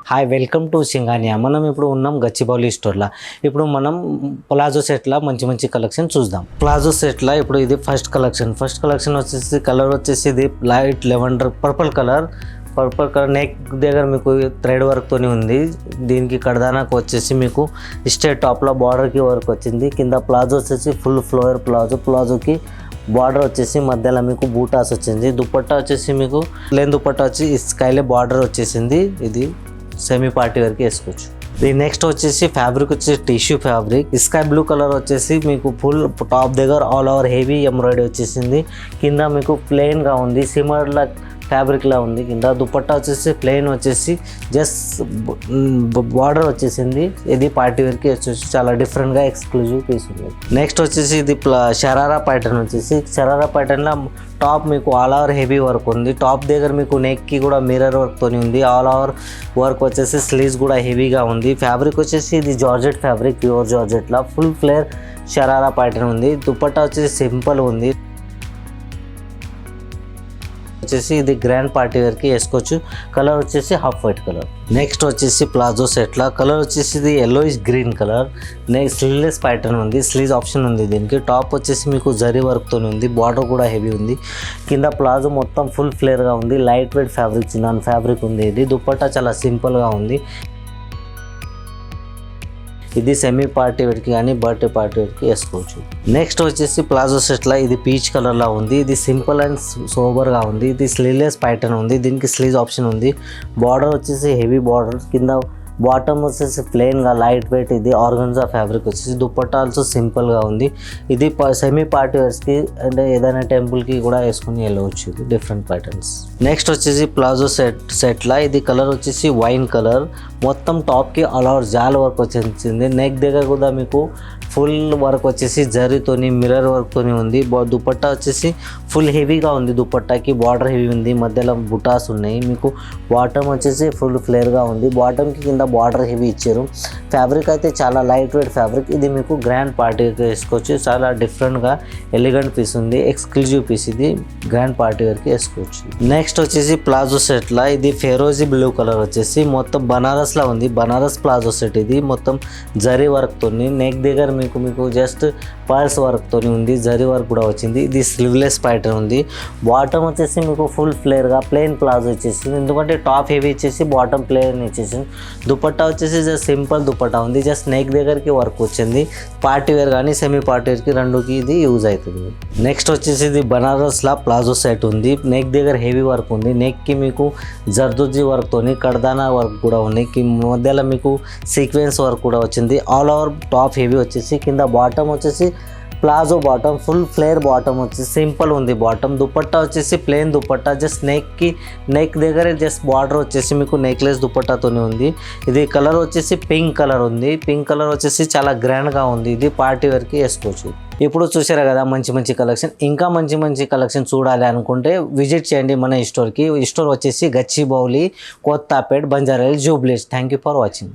Hi welcome to Singhania. మనం ఇప్పుడు ఉన్నాం గచ్చిబౌలి స్టోర్లో. ఇప్పుడు మనం ప్లాజో సెట్లో మంచి కలెక్షన్ చూద్దాం. ప్లాజో సెట్లో ఇప్పుడు ఇది ఫస్ట్ కలెక్షన్ వచ్చేసి కలర్ వచ్చేసి ఇది light lavender purple colour neck దగ్గర మీకు థ్రెడ్ వర్క్తోని ఉంది. దీనికి కడదానాకు వచ్చేసి మీకు స్ట్రేట్ టాప్లో బార్డర్కి వర్క్ వచ్చింది. కింద ప్లాజో వచ్చేసి ఫుల్ ఫ్లోయర్ ప్లాజోకి బార్డర్ వచ్చేసి మధ్యలో మీకు బూటాస్ వచ్చింది. దుపట్టా వచ్చేసి మీకు ప్లేన్ దుపట్టా వచ్చి స్కైలే బార్డర్ వచ్చేసింది. ఇది సెమీ పార్టీ వరకు వేసుకోవచ్చు. ఇది నెక్స్ట్ వచ్చేసి ఫ్యాబ్రిక్ వచ్చేసి tissue fabric sky blue colour వచ్చేసి మీకు ఫుల్ టాప్ దగ్గర ఆల్ ఓవర్ హెవీ ఎంబ్రాయిడరీ వచ్చేసింది. కింద మీకు ప్లెయిన్గా ఉంది, సిమర్లా ఫ్యాబ్రిక్లా ఉంది. కింద దుపట్టా వచ్చేసి ప్లెయిన్ వచ్చేసి జస్ట్ బార్డర్ వచ్చేసింది. ఇది పార్టీ వేర్కి వచ్చేసి చాలా డిఫరెంట్గా ఎక్స్క్లూజివ్ పీస్ ఉంది. నెక్స్ట్ వచ్చేసి ఇది షరారా ప్యాటర్న్ వచ్చేసి షరారా ప్యాటర్న్లో టాప్ మీకు ఆల్ ఓవర్ హెవీ వర్క్ ఉంది. టాప్ దగ్గర మీకు నెక్కి కూడా మిర్రర్ వర్క్తోని ఉంది. ఆల్ ఓవర్ వర్క్ వచ్చేసి స్లీవ్స్ కూడా హెవీగా ఉంది. ఫ్యాబ్రిక్ వచ్చేసి ఇది జార్జెట్ ఫ్యాబ్రిక్, ప్యూర్ జార్జెట్లో ఫుల్ ఫ్లేర్ షరారా ప్యాటర్న్ ఉంది. దుపట్టా వచ్చేసి సింపుల్ ఉంది. వచ్చేసి ఇది గ్రాండ్ పార్టీ వేర్కి వేసుకోవచ్చు. కలర్ వచ్చేసి హాఫ్ వైట్ కలర్. నెక్స్ట్ వచ్చేసి ప్లాజో సెట్లో కలర్ వచ్చేసి ఇది yellowish green colour. Next sleeveless pattern ఉంది, స్లీవ్స్ ఆప్షన్ ఉంది. దీనికి టాప్ వచ్చేసి మీకు జరీ వర్క్తో ఉంది. బార్డర్ కూడా హెవీ ఉంది. కింద ప్లాజో మొత్తం ఫుల్ ఫ్లేర్గా ఉంది. లైట్ వెయిట్ ఫ్యాబ్రిక్, చిన్న ఫ్యాబ్రిక్ ఉంది. ఇది దుపట్టా చాలా సింపుల్గా ఉంది. ఇది సెమీ పార్టీ వేర్కి కానీ బర్త్డే పార్టీ వేర్కి వేసుకోవచ్చు. నెక్స్ట్ వచ్చేసి ప్లాజో సెట్లో ఇది పీచ్ కలర్లో ఉంది. ఇది సింపుల్ అండ్ సోబర్గా ఉంది. ఇది స్లీవ్లెస్ ప్యాటర్న్ ఉంది. దీనికి స్లీవ్స్ ఆప్షన్ ఉంది. బార్డర్ వచ్చేసి హెవీ బార్డర్. కింద బాటమ్ వచ్చేసి ప్లెయిన్గా లైట్ వెయిట్. ఇది ఆర్గన్జా ఫ్యాబ్రిక్ వచ్చేసి దుపట్టా ఆల్సో సింపుల్గా ఉంది. ఇది సెమీ పార్టీ వేర్స్కి అంటే ఏదైనా టెంపుల్కి కూడా వేసుకుని వెళ్ళవచ్చు. ఇది డిఫరెంట్ ప్యాటర్న్స్. నెక్స్ట్ వచ్చేసి ప్లాజో సెట్లో ఇది కలర్ వచ్చేసి వైన్ కలర్. మొత్తం టాప్కి ఆల్ ఓవర్ జాల్ వర్క్ వచ్చేసింది. నెక్ దగ్గర కూడా మీకు ఫుల్ వర్క్ వచ్చేసి జరీతోని మిర్రర్ వర్క్తోని ఉంది. దుపట్టా వచ్చేసి ఫుల్ హెవీగా ఉంది. దుపట్టాకి బార్డర్ హెవీ ఉంది. మధ్యలో బుటాస్ ఉన్నాయి. మీకు బాటమ్ వచ్చేసి ఫుల్ ఫ్లేర్గా ఉంది. బాటమ్కి కింద బార్డర్ హెవీ ఇచ్చారు. ఫ్యాబ్రిక్ అయితే చాలా లైట్ వెయిట్ ఫ్యాబ్రిక్. ఇది మీకు గ్రాండ్ పార్టీకి వేసుకోవచ్చు. చాలా డిఫరెంట్గా ఎలిగెంట్ పీస్ ఉంది. Exclusive piece. ఇది గ్రాండ్ పార్టీ వరకు వేసుకోవచ్చు. నెక్స్ట్ వచ్చేసి ప్లాజో సెట్లో ఇది ఫెరోజీ బ్లూ కలర్ వచ్చేసి మొత్తం బనారస్లో ఉంది. Banaras palazzo set. ఇది మొత్తం జరీ వర్క్తోని నెక్ దగ్గర మీకు జస్ట్ పర్ల్స్ వర్క్తోని ఉంది. జరీ వర్క్ కూడా వచ్చింది. ఇది స్లీవ్లెస్ ప్యాటర్న్ ఉంది. బాటమ్ వచ్చేసి మీకు ఫుల్ ఫ్లేర్గా ప్లెయిన్ ప్లాజో వచ్చేసింది. ఎందుకంటే టాప్ హెవీ ఇచ్చేసి బాటమ్ ప్లెయిన్ ఇచ్చేసింది. దుపట్టా వచ్చేసి జస్ట్ సింపుల్ దుపట్టా ఉంది. జస్ట్ నెక్ దగ్గరికి వర్క్ వచ్చింది. పార్టీ వేర్ కానీ సెమీ పార్టీ వేర్కి రెండుకి ఇది యూజ్ అవుతుంది. నెక్స్ట్ వచ్చేసి ఇది బనారస్లా ప్లాజో సెట్ ఉంది. నెక్ దగ్గర హెవీ వర్క్ ఉంది. నెక్కి మీకు జర్దోజీ వర్క్తోని కడదానా వర్క్ కూడా ఉంది. మధ్యలో మీకు సీక్వెన్స్ వర్క్ కూడా వచ్చింది. ఆల్ ఓవర్ టాప్ హెవీ వచ్చేసి కింద బాటమ్ వచ్చేసి palazzo bottom full flare bottom వచ్చేసి సింపుల్ ఉంది. బాటమ్ దుపట్టా వచ్చేసి ప్లెయిన్ దుపట్టా. జస్ట్ నెక్ దగ్గర జస్ట్ బార్డర్ వచ్చేసి మీకు నెక్లెస్ దుపట్టాతోనే ఉంది. ఇది కలర్ వచ్చేసి పింక్ కలర్ ఉంది. పింక్ కలర్ వచ్చేసి చాలా గ్రాండ్గా ఉంది. ఇది పార్టీ వేర్కి వేసుకోవచ్చు. ఇప్పుడు చూసారా కదా మంచి కలెక్షన్. ఇంకా మంచి కలెక్షన్ చూడాలి అనుకుంటే విజిట్ చేయండి మన స్టోర్కి. స్టోర్ వచ్చేసి Gachibowli, Kothapet, Banjara Hills, Jubilees. Thank you for watching.